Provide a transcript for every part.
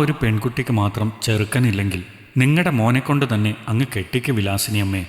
ഒരു പെൺകുട്ടിക്ക് മാത്രം ചെറുക്കനില്ലെങ്കിൽ നിങ്ങളുടെ മോനെക്കൊണ്ട് തന്നെ അങ്ങ് കെട്ടിക്ക് വിലാസിനിയമ്മേ,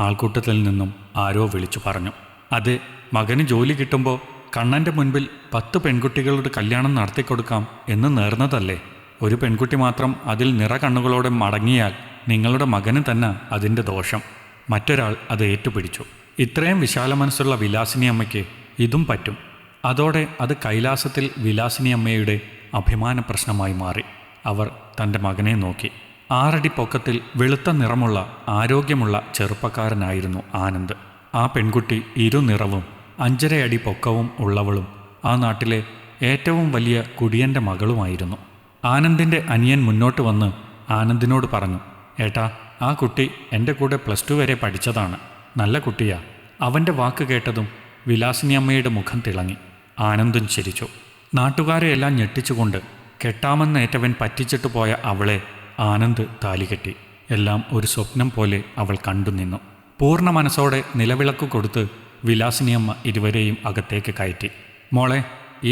ആൾക്കൂട്ടത്തിൽ നിന്നും ആരോ വിളിച്ചു പറഞ്ഞു. അതെ, മകന് ജോലി കിട്ടുമ്പോൾ കണ്ണൻ്റെ മുൻപിൽ 10 പെൺകുട്ടികളുടെ കല്യാണം നടത്തിക്കൊടുക്കാം എന്ന് നേർന്നതല്ലേ. ഒരു പെൺകുട്ടി മാത്രം അതിൽ നിറകണ്ണുകളോടെ മടങ്ങിയാൽ നിങ്ങളുടെ മകന് തന്നെ അതിൻ്റെ ദോഷം. മറ്റൊരാൾ അത് ഏറ്റുപിടിച്ചു. ഇത്രയും വിശാല മനസ്സുള്ള വിലാസിനിയമ്മയ്ക്ക് ഇതും പറ്റും. അതോടെ അത് കൈലാസത്തിൽ വിലാസിനിയമ്മയുടെ അഭിമാന പ്രശ്നമായി മാറി. അവർ തൻ്റെ മകനെ നോക്കി. 6 അടി പൊക്കത്തിൽ വെളുത്ത നിറമുള്ള ആരോഗ്യമുള്ള ചെറുപ്പക്കാരനായിരുന്നു ആനന്ദ്. ആ പെൺകുട്ടി ഇരുനിറവും 5.5 അടി പൊക്കവും ഉള്ളവളും ആ നാട്ടിലെ ഏറ്റവും വലിയ കുടിയൻ്റെ മകളുമായിരുന്നു. ആനന്ദിൻ്റെ അനിയൻ മുന്നോട്ട് വന്ന് ആനന്ദിനോട് പറഞ്ഞു, ഏട്ടാ, ആ കുട്ടി എൻ്റെ കൂടെ +2 വരെ പഠിച്ചതാണ്. നല്ല കുട്ടിയാ. അവൻ്റെ വാക്ക് കേട്ടതും വിലാസിനിയമ്മയുടെ മുഖം തിളങ്ങി. ആനന്ദും ചിരിച്ചു. നാട്ടുകാരെയെല്ലാം ഞെട്ടിച്ചുകൊണ്ട് കെട്ടാമെന്നേറ്റവൻ പറ്റിച്ചിട്ട് പോയ അവളെ ആനന്ദ് താലികെട്ടി. എല്ലാം ഒരു സ്വപ്നം പോലെ അവൾ കണ്ടു നിന്നു. പൂർണ്ണ മനസ്സോടെ നിലവിളക്ക് കൊടുത്ത് വിലാസിനിയമ്മ ഇരുവരെയും അകത്തേക്ക് കയറ്റി. മോളെ,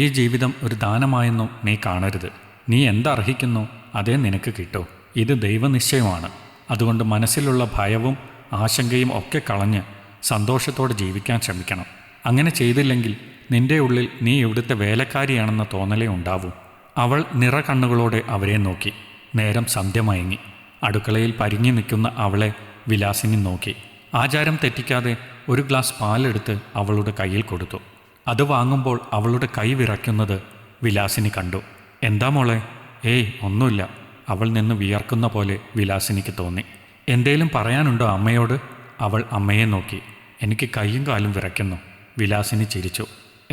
ഈ ജീവിതം ഒരു ദാനമായെന്നോ നീ കാണരുത്. നീ എന്തർഹിക്കുന്നു അതേ നിനക്ക് കിട്ടൂ. ഇത് ദൈവനിശ്ചയമാണ്. അതുകൊണ്ട് മനസ്സിലുള്ള ഭയവും ആശങ്കയും ഒക്കെ കളഞ്ഞ് സന്തോഷത്തോടെ ജീവിക്കാൻ ശ്രമിക്കണം. അങ്ങനെ ചെയ്തില്ലെങ്കിൽ നിന്റെ ഉള്ളിൽ നീ ഇവിടുത്തെ വേലക്കാരിയാണെന്ന തോന്നലേ ഉണ്ടാവൂ. അവൾ നിറകണ്ണുകളോടെ അവരെ നോക്കി. നേരം സന്ധ്യ മയങ്ങി. അടുക്കളയിൽ പരിങ്ങി നിൽക്കുന്ന അവളെ വിലാസിനി നോക്കി. ആചാരം തെറ്റിക്കാതെ ഒരു ഗ്ലാസ് പാലെടുത്ത് അവളുടെ കയ്യിൽ കൊടുത്തു. അത് വാങ്ങുമ്പോൾ അവളുടെ കൈ വിറയ്ക്കുന്നത് വിലാസിനി കണ്ടു. എന്താ മോളെ? ഏയ്, ഒന്നുമില്ല. അവൾ നിന്ന് വിയർക്കുന്ന പോലെ വിലാസിനിക്ക് തോന്നി. എന്തേലും പറയാനുണ്ടോ അമ്മയോട്? അവൾ അമ്മയെ നോക്കി. എനിക്ക് കൈയും കാലും വിറയ്ക്കുന്നു. വിലാസിനി ചിരിച്ചു.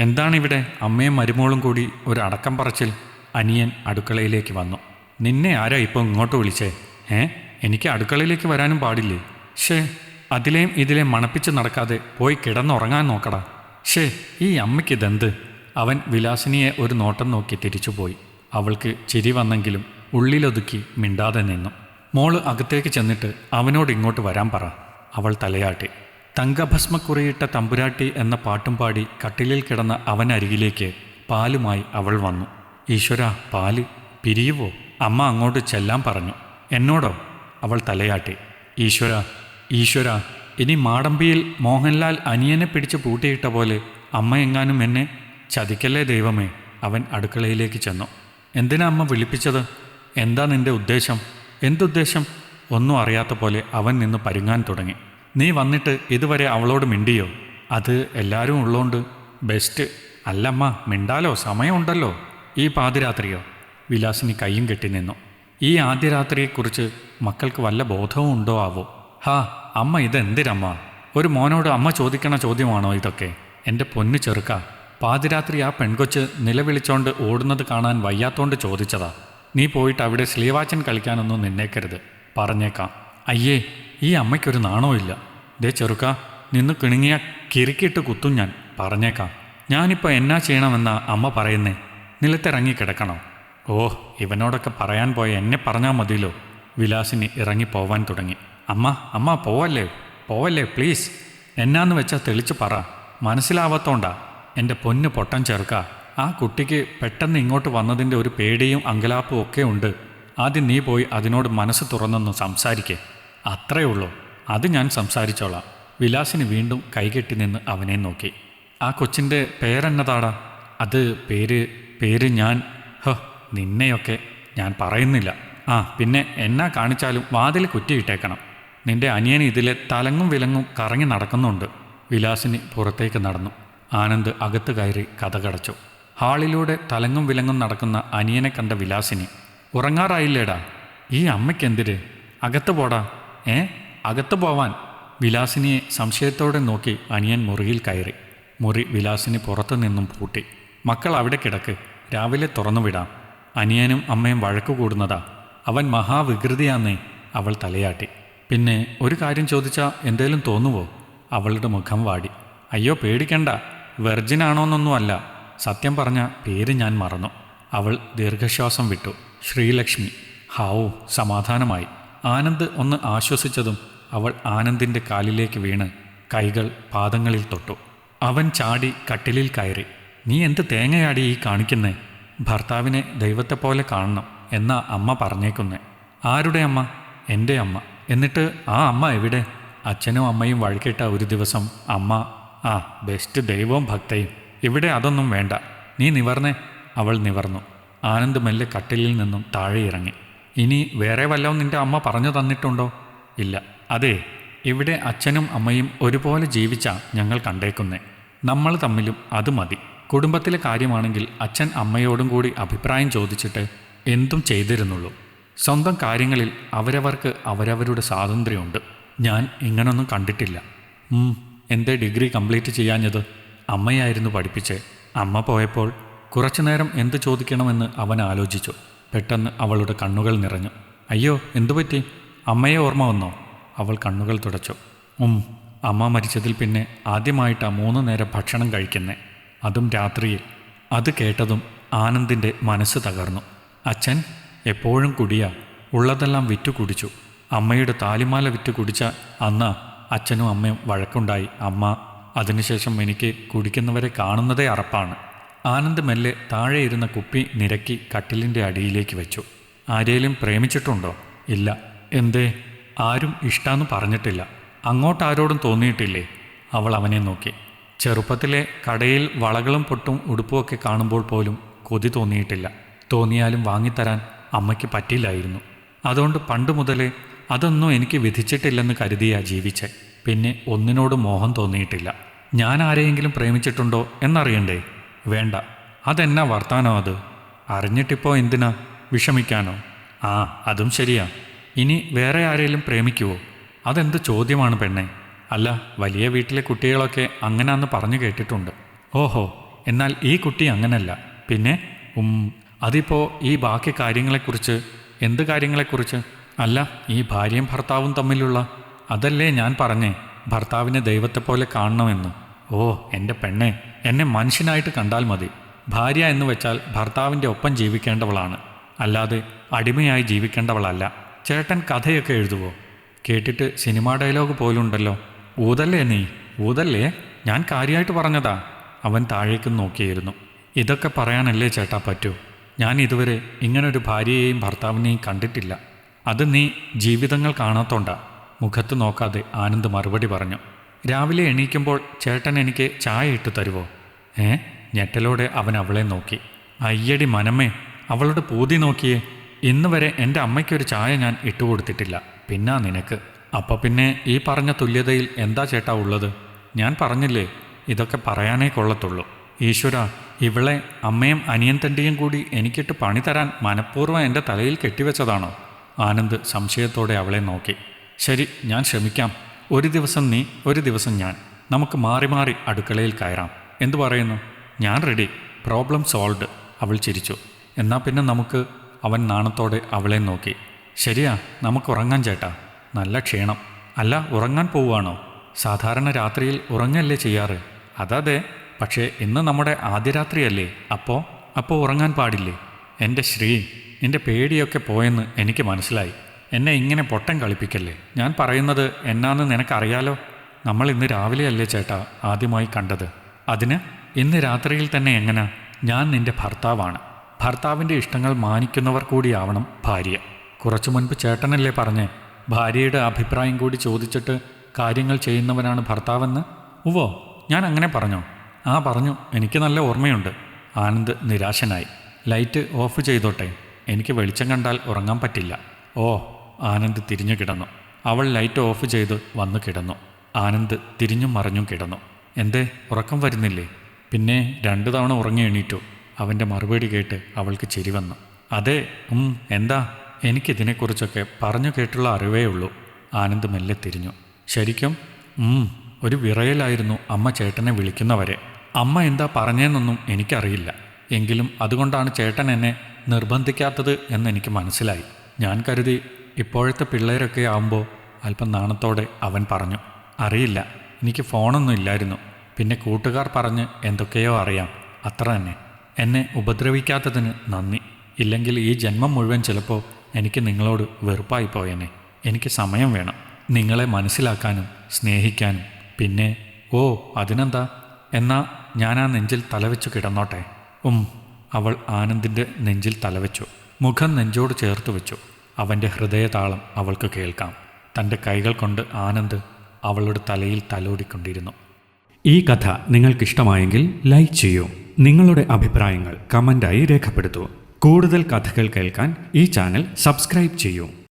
എന്താണിവിടെ അമ്മയും മരുമോളും കൂടി ഒരു അടക്കം പറച്ചിൽ? അനിയൻ അടുക്കളയിലേക്ക് വന്നു. നിന്നെ ആരാ ഇപ്പോൾ ഇങ്ങോട്ട് വിളിച്ചേ? എനിക്ക് അടുക്കളയിലേക്ക് വരാനും പാടില്ലേ? ഷേ, അതിലേയും ഇതിലേയും മണപ്പിച്ച് നടക്കാതെ പോയി കിടന്നുറങ്ങാൻ നോക്കടാ. ഷേ, ഈ അമ്മയ്ക്കിതെന്ത്? അവൻ വിലാസിനിയെ ഒരു നോട്ടം നോക്കി തിരിച്ചുപോയി. അവൾക്ക് ചിരി വന്നെങ്കിലും ഉള്ളിലൊതുക്കി മിണ്ടാതെ നിന്നു. മോള് അകത്തേക്ക് ചെന്നിട്ട് അവനോട് ഇങ്ങോട്ട് വരാൻ പറ. അവൾ തലയാട്ടി. തങ്കഭസ്മക്കുറിയിട്ട തമ്പുരാട്ടി എന്ന പാട്ടും പാടി കട്ടിലിൽ കിടന്ന അവനരികിലേക്ക് പാലുമായി അവൾ വന്നു. ഈശ്വരാ, പാല് പിരിയുവോ? അമ്മ അങ്ങോട്ട് ചെല്ലാൻ പറഞ്ഞു. എന്നോടോ? അവൾ തലയാട്ടി. ഈശ്വരാ, ഇനി മാടമ്പിയിൽ മോഹൻലാൽ അനിയനെ പിടിച്ച് പൂട്ടിയിട്ട പോലെ അമ്മ എങ്ങാനും എന്നെ ചതിക്കല്ലേ ദൈവമേ. അവൻ അടുക്കളയിലേക്ക് ചെന്നു. എന്തിനാ അമ്മ വിളിപ്പിച്ചത്? എന്താ നിന്റെ ഉദ്ദേശം? എന്തുദ്ദേശം? ഒന്നും അറിയാത്ത പോലെ അവൻ നിന്ന് പരുങ്ങാൻ തുടങ്ങി. നീ വന്നിട്ട് ഇതുവരെ അവളോട് മിണ്ടിയോ? അത് എല്ലാവരും ഉള്ളോണ്ട് ബെസ്റ്റ്. അല്ലമ്മ, മിണ്ടാലോ, സമയമുണ്ടല്ലോ. ഈ പാതിരാത്രിയോ? വിലാസിനി കയ്യും കെട്ടി നിന്നു. ഈ ആദ്യ രാത്രിയെക്കുറിച്ച് മക്കൾക്ക് വല്ല ബോധവും ഉണ്ടോ ആവോ? ഹാ അമ്മ, ഇതെന്തിനമ്മ? ഒരു മോനോട് അമ്മ ചോദിക്കണ ചോദ്യമാണോ ഇതൊക്കെ? എൻ്റെ പൊന്നു ചെറുക്ക, പാതിരാത്രി ആ പെൺകൊച്ച് നിലവിളിച്ചോണ്ട് ഓടുന്നത് കാണാൻ വയ്യാത്തോണ്ട് ചോദിച്ചതാ. നീ പോയിട്ട് അവിടെ സ്ലീവാച്ചൻ കളിക്കാനൊന്നും നിന്നേക്കരുത്. പറഞ്ഞേക്കാം. അയ്യേ, ഈ അമ്മയ്ക്കൊരു നാണോ ഇല്ല. ദേ ചെറുക്ക, നിന്ന് കിണുങ്ങിയ കിറുക്കിയിട്ട് കുത്തും ഞാൻ. പറഞ്ഞേക്കാം. ഞാനിപ്പോൾ എന്നാ ചെയ്യണമെന്നാ അമ്മ പറയുന്നേ? നിലത്തിറങ്ങി കിടക്കണോ? ഇവനോടൊക്കെ പറയാൻ പോയ എന്നെ പറഞ്ഞാൽ മതിയല്ലോ. വിലാസിനി ഇറങ്ങിപ്പോവാൻ തുടങ്ങി. അമ്മ പോവല്ലേ പ്ലീസ്. എന്നാന്ന് വെച്ചാൽ തെളിച്ച് പറ. മനസ്സിലാവാത്തോണ്ടാ. എൻ്റെ പൊന്നു പൊട്ടൻ ചെറുക്ക, ആ കുട്ടിക്ക് പെട്ടെന്ന് ഇങ്ങോട്ട് വന്നതിൻ്റെ ഒരു പേടിയും അങ്കലാപ്പും ഒക്കെ ഉണ്ട്. ആദ്യം നീ പോയി അതിനോട് മനസ്സ് തുറന്നൊന്ന് സംസാരിക്കേ. അത്രയേ ഉള്ളൂ. അത് ഞാൻ സംസാരിച്ചോളാം. വിലാസിനി വീണ്ടും കൈകെട്ടി നിന്ന് അവനെ നോക്കി. ആ കൊച്ചിൻ്റെ പേരെന്നതാടാ? അത് പേര് ഞാൻ നിന്നെയൊക്കെ ഞാൻ പറയുന്നില്ല. പിന്നെ എന്നാ കാണിച്ചാലും വാതിൽ കുറ്റിയിട്ടേക്കണം. നിന്റെ അനിയൻ ഇതിലെ തലങ്ങും വിലങ്ങും കറങ്ങി നടക്കുന്നുണ്ട്. വിലാസിനി പുറത്തേക്ക് നടന്നു. ആനന്ദ് അകത്ത് കയറി കതകടച്ചു. ഹാളിലൂടെ തലങ്ങും വിലങ്ങും നടക്കുന്ന അനിയനെ കണ്ട വിലാസിനി, ഉറങ്ങാറായില്ലേടാ? ഈ അമ്മയ്ക്കെന്തിര്? അകത്ത് പോടാ. അകത്ത് പോവാൻ. വിലാസിനിയെ സംശയത്തോടെ നോക്കി അനിയൻ മുറിയിൽ കയറി. മുറി വിലാസിനി പുറത്തു നിന്നും പൂട്ടി. മക്കൾ അവിടെ കിടക്ക്, രാവിലെ തുറന്നുവിടാം. അനിയനും അമ്മയും വഴക്കു കൂടുന്നതാ. അവൻ മഹാവികൃതിയാന്നേ. അവൾ തലയാട്ടി. പിന്നെ ഒരു കാര്യം ചോദിച്ചാൽ എന്തേലും തോന്നുവോ? അവളുടെ മുഖം വാടി. അയ്യോ പേടിക്കണ്ട, വെർജിനാണോന്നൊന്നുമല്ല. സത്യം പറഞ്ഞ പേര് ഞാൻ മറന്നു. അവൾ ദീർഘശ്വാസം വിട്ടു. ശ്രീലക്ഷ്മി. ഹാവൂ, സമാധാനമായി. ആനന്ദ് ഒന്ന് ആശ്വസിച്ചതും അവൾ ആനന്ദിൻ്റെ കാലിലേക്ക് വീണ് കൈകൾ പാദങ്ങളിൽ തൊട്ടു. അവൻ ചാടി കട്ടിലിൽ കയറി. നീ എന്ത് തേങ്ങയാടി ഈ കാണിക്കുന്നേ? ഭർത്താവിനെ ദൈവത്തെപ്പോലെ കാണണം എന്നാ അമ്മ പറഞ്ഞേക്കുന്നേ. ആരുടെ അമ്മ? എൻ്റെ അമ്മ. എന്നിട്ട് ആ അമ്മ എവിടെ? അച്ഛനും അമ്മയും വഴക്കിട്ട ഒരു ദിവസം അമ്മ ആ ബെസ്റ്റ് ദൈവവും ഭക്തയും. ഇവിടെ അതൊന്നും വേണ്ട, നീ നിവർന്നേ. അവൾ നിവർന്നു. ആനന്ദ് മെല്ലെ കട്ടിലിൽ നിന്നും താഴെ ഇറങ്ങി. ഇനി വേറെ വല്ലതും നിന്റെ അമ്മ പറഞ്ഞു തന്നിട്ടുണ്ടോ? ഇല്ല. അതെ, ഇവിടെ അച്ഛനും അമ്മയും ഒരുപോലെ ജീവിച്ചാ ഞങ്ങൾ കണ്ടേക്കുന്നേ. നമ്മൾ തമ്മിലും അത് മതി. കുടുംബത്തിലെ കാര്യമാണെങ്കിൽ അച്ഛൻ അമ്മയോടും കൂടി അഭിപ്രായം ചോദിച്ചിട്ട് എന്തും ചെയ്തിരുന്നുള്ളൂ. സ്വന്തം കാര്യങ്ങളിൽ അവരവർക്ക് അവരവരുടെ സ്വാതന്ത്ര്യമുണ്ട്. ഞാൻ ഇങ്ങനൊന്നും കണ്ടിട്ടില്ല. എൻ്റെ ഡിഗ്രി കംപ്ലീറ്റ് ചെയ്യാഞ്ഞത്? അമ്മയായിരുന്നു പഠിപ്പിച്ചേ. അമ്മ പോയപ്പോൾ കുറച്ചുനേരം എന്ത് ചോദിക്കണമെന്ന് അവൻ ആലോചിച്ചു. പെട്ടെന്ന് അവളുടെ കണ്ണുകൾ നിറഞ്ഞു. അയ്യോ, എന്തുപറ്റി? അമ്മയെ ഓർമ്മ വന്നോ? അവൾ കണ്ണുകൾ തുടച്ചു. അമ്മ മരിച്ചതിൽ പിന്നെ ആദ്യമായിട്ടാണ് 3 നേരം ഭക്ഷണം കഴിക്കുന്നേ, അതും രാത്രിയിൽ. അത് കേട്ടതും ആനന്ദിൻ്റെ മനസ്സ് തകർന്നു. അച്ഛൻ എപ്പോഴും കുടിയാ, ഉള്ളതെല്ലാം വിറ്റു കുടിച്ചു. അമ്മയുടെ താലിമാല വിറ്റ് കുടിച്ച അന്ന് അച്ഛനും അമ്മയും വഴക്കുണ്ടായി. അമ്മ അതിനുശേഷം എനിക്ക് കുടിക്കുന്നവരെ കാണുന്നതേ അറപ്പാണ്. ആനന്ദ് മെല്ലെ താഴെ ഇരുന്ന കുപ്പി നിരക്കി കട്ടിലിൻ്റെ അടിയിലേക്ക് വെച്ചു. ആരേലും പ്രേമിച്ചിട്ടുണ്ടോ? ഇല്ല. എന്തേ? ആരും ഇഷ്ടാന്ന് പറഞ്ഞിട്ടില്ല. അങ്ങോട്ടാരോടും തോന്നിയിട്ടില്ലേ? അവൾ അവനെ നോക്കി. ചെറുപ്പത്തിലെ കടയിൽ വളകളും പൊട്ടും ഉടുപ്പുമൊക്കെ കാണുമ്പോൾ പോലും കൊതി തോന്നിയിട്ടില്ല. തോന്നിയാലും വാങ്ങിത്തരാൻ അമ്മയ്ക്ക് പറ്റില്ലായിരുന്നു. അതുകൊണ്ട് പണ്ട് മുതലേ അതൊന്നും എനിക്ക് വിധിച്ചിട്ടില്ലെന്ന് കരുതിയാ ജീവിച്ചേ. പിന്നെ ഒന്നിനോട് മോഹം തോന്നിയിട്ടില്ല. ഞാൻ ആരെയെങ്കിലും പ്രേമിച്ചിട്ടുണ്ടോ എന്നറിയണ്ടേ? വേണ്ട. അതെന്നാ വർത്താനോ അത്? അറിഞ്ഞിട്ടിപ്പോൾ എന്തിനാ വിഷമിക്കാനോ? ആ, അതും ശരിയാ. ഇനി വേറെ ആരെങ്കിലും പ്രേമിക്കുവോ? അതെന്ത് ചോദ്യമാണ് പെണ്ണെ? അല്ല, വലിയ വീട്ടിലെ കുട്ടികളൊക്കെ അങ്ങനാന്ന് പറഞ്ഞു കേട്ടിട്ടുണ്ട്. ഓഹോ, എന്നാൽ ഈ കുട്ടി അങ്ങനല്ല. പിന്നെ അതിപ്പോൾ ഈ ബാക്കി കാര്യങ്ങളെക്കുറിച്ച്? എന്ത് കാര്യങ്ങളെക്കുറിച്ച്? അല്ല, ഈ ഭാര്യയും ഭർത്താവും തമ്മിലുള്ള? അതല്ലേ ഞാൻ പറഞ്ഞേ, ഭർത്താവിനെ ദൈവത്തെപ്പോലെ കാണണമെന്ന്. ഓ എൻ്റെ പെണ്ണെ, എന്നെ മനുഷ്യനായിട്ട് കണ്ടാൽ മതി. ഭാര്യ എന്ന് വെച്ചാൽ ഭർത്താവിൻ്റെ ഒപ്പം ജീവിക്കേണ്ടവളാണ്, അല്ലാതെ അടിമയായി ജീവിക്കേണ്ടവളല്ല. ചേട്ടൻ കഥയൊക്കെ എഴുതുവോ? കേട്ടിട്ട് സിനിമാ ഡയലോഗ് പോലുണ്ടല്ലോ. ഊതല്ലേ നീ? ഊതല്ലേ? ഞാൻ കാര്യമായിട്ട് പറഞ്ഞതാ. അവൻ താഴേക്ക് നോക്കിയിരുന്നു. ഇതൊക്കെ പറയാനല്ലേ ചേട്ടാ പറ്റൂ? ഞാൻ ഇതുവരെ ഇങ്ങനൊരു ഭാര്യയെയും ഭർത്താവിനെയും കണ്ടിട്ടില്ല. അത് നീ ജീവിതങ്ങൾ കാണാത്തോണ്ടാ. മുഖത്ത് നോക്കാതെ ആനന്ദ് മറുപടി പറഞ്ഞു. രാവിലെ എണീക്കുമ്പോൾ ചേട്ടൻ എനിക്ക് ചായ ഇട്ട് തരുവോ? ഞെട്ടലോടെ അവൻ അവളെ നോക്കി. അയ്യടി മനമ്മേ, അവളുടെ പൂതി നോക്കിയേ. ഇന്ന് വരെ എൻ്റെ അമ്മയ്ക്കൊരു ചായ ഞാൻ ഇട്ടുകൊടുത്തിട്ടില്ല. പിന്നാ നിനക്ക്? അപ്പം പിന്നെ ഈ പറഞ്ഞ തുല്യതയിൽ എന്താ ചേട്ടാ ഉള്ളത്? ഞാൻ പറഞ്ഞില്ലേ, ഇതൊക്കെ പറയാനേ കൊള്ളത്തുള്ളൂ. ഈശ്വര, ഇവളെ അമ്മയും അനിയൻ തണ്ടിയും കൂടി എനിക്കിട്ട് പണി തരാൻ മനഃപൂർവ്വം എൻ്റെ തലയിൽ കെട്ടിവെച്ചതാണോ? ആനന്ദ് സംശയത്തോടെ അവളെ നോക്കി. ശരി, ഞാൻ ശ്രമിക്കാം. ഒരു ദിവസം നീ, ഒരു ദിവസം ഞാൻ. നമുക്ക് മാറി മാറി അടുക്കളയിൽ കയറാം. എന്തു പറയുന്നു? ഞാൻ റെഡി. Problem solved. അവൾ ചിരിച്ചു. എന്നാൽ പിന്നെ നമുക്ക്? അവൻ നാണത്തോടെ അവളെ നോക്കി. ശരിയാ, നമുക്ക് ഉറങ്ങാൻ ചേട്ടാ. നല്ല ക്ഷീണം. അല്ല, ഉറങ്ങാൻ പോവുകയാണോ? സാധാരണ രാത്രിയിൽ ഉറങ്ങല്ലേ ചെയ്യാറ്? അതെ, പക്ഷേ ഇന്ന് നമ്മുടെ ആദ്യ രാത്രിയല്ലേ. അപ്പോൾ ഉറങ്ങാൻ പാടില്ലേ? എൻ്റെ ശ്രീ, നിൻ്റെ പേടിയൊക്കെ പോയെന്ന് എനിക്ക് മനസ്സിലായി. എന്നെ ഇങ്ങനെ പൊട്ടം കളിപ്പിക്കല്ലേ. ഞാൻ പറയുന്നത് എന്നാന്ന് നിനക്കറിയാലോ. നമ്മൾ ഇന്ന് രാവിലെയല്ലേ ചേട്ടാ ആദ്യമായി കണ്ടത്. അതിന് ഇന്ന് രാത്രിയിൽ തന്നെ എങ്ങനെ? ഞാൻ നിൻ്റെ ഭർത്താവാണ്. ഭർത്താവിൻ്റെ ഇഷ്ടങ്ങൾ മാനിക്കുന്നവർ കൂടിയാവണം ഭാര്യ. കുറച്ചു മുൻപ് ചേട്ടനല്ലേ പറഞ്ഞേ, ഭാര്യയുടെ അഭിപ്രായം കൂടി ചോദിച്ചിട്ട് കാര്യങ്ങൾ ചെയ്യുന്നവനാണ് ഭർത്താവെന്ന്? ഉവ്വോ, ഞാൻ അങ്ങനെ പറഞ്ഞോ? ആ പറഞ്ഞു, എനിക്ക് നല്ല ഓർമ്മയുണ്ട്. ആനന്ദ് നിരാശനായി. ലൈറ്റ് ഓഫ് ചെയ്തോട്ടെ? എനിക്ക് വെളിച്ചം കണ്ടാൽ ഉറങ്ങാൻ പറ്റില്ല. ഓ. ആനന്ദ് തിരിഞ്ഞു കിടന്നു. അവൾ ലൈറ്റ് ഓഫ് ചെയ്ത് വന്നു കിടന്നു. ആനന്ദ് തിരിഞ്ഞും മറിഞ്ഞും കിടന്നു. എന്തേ, ഉറക്കം വരുന്നില്ലേ? പിന്നെ 2 തവണ ഉറങ്ങി എണീറ്റു. അവൻ്റെ മറുപടി കേട്ട് അവൾക്ക് ചിരി വന്നു. അതെ. എന്താ? എനിക്കിതിനെക്കുറിച്ചൊക്കെ പറഞ്ഞു കേട്ടുള്ള അറിവേ ഉള്ളൂ. ആനന്ദ് മെല്ലെ തിരിഞ്ഞു. ശരിക്കും? ഒരു വിറയലായിരുന്നു അമ്മ ചേട്ടനെ വിളിക്കുന്നവരെ. അമ്മ എന്താ പറഞ്ഞതെന്നൊന്നും എനിക്കറിയില്ല. എങ്കിലും അതുകൊണ്ടാണ് ചേട്ടൻ എന്നെ നിർബന്ധിക്കാത്തത് എന്നെനിക്ക് മനസ്സിലായി. ഞാൻ കരുതി ഇപ്പോഴത്തെ പിള്ളേരൊക്കെ ആവുമ്പോൾ. അല്പം നാണത്തോടെ അവൻ പറഞ്ഞു. അറിയില്ല, എനിക്ക് ഫോണൊന്നും ഇല്ലായിരുന്നു. പിന്നെ കൂട്ടുകാർ പറഞ്ഞ് എന്തൊക്കെയോ അറിയാം, അത്ര തന്നെ. എന്നെ ഉപദ്രവിക്കാത്തതിന് നന്ദി. ഇല്ലെങ്കിൽ ഈ ജന്മം മുഴുവൻ ചിലപ്പോൾ എനിക്ക് നിങ്ങളോട് വെറുപ്പായി പോയേനെ. എനിക്ക് സമയം വേണം, നിങ്ങളെ മനസ്സിലാക്കാനും സ്നേഹിക്കാനും. പിന്നെ അതിനെന്താ? എന്നാ ഞാൻ ആ നെഞ്ചിൽ തലവെച്ചു കിടന്നോട്ടെ? അവൾ ആനന്ദിൻ്റെ നെഞ്ചിൽ തലവെച്ചു. മുഖം നെഞ്ചോട് ചേർത്ത് വെച്ചു. അവൻ്റെ ഹൃദയതാളം അവൾക്ക് കേൾക്കാം. തൻ്റെ കൈകൾ കൊണ്ട് ആനന്ദ് അവളുടെ തലയിൽ തലോടിക്കൊണ്ടിരുന്നു. ഈ കഥ നിങ്ങൾക്കിഷ്ടമായെങ്കിൽ ലൈക്ക് ചെയ്യൂ. നിങ്ങളുടെ അഭിപ്രായങ്ങൾ കമൻ്റായി രേഖപ്പെടുത്തൂ. കൂടുതൽ കഥകൾ കേൾക്കാൻ ഈ ചാനൽ സബ്സ്ക്രൈബ് ചെയ്യൂ.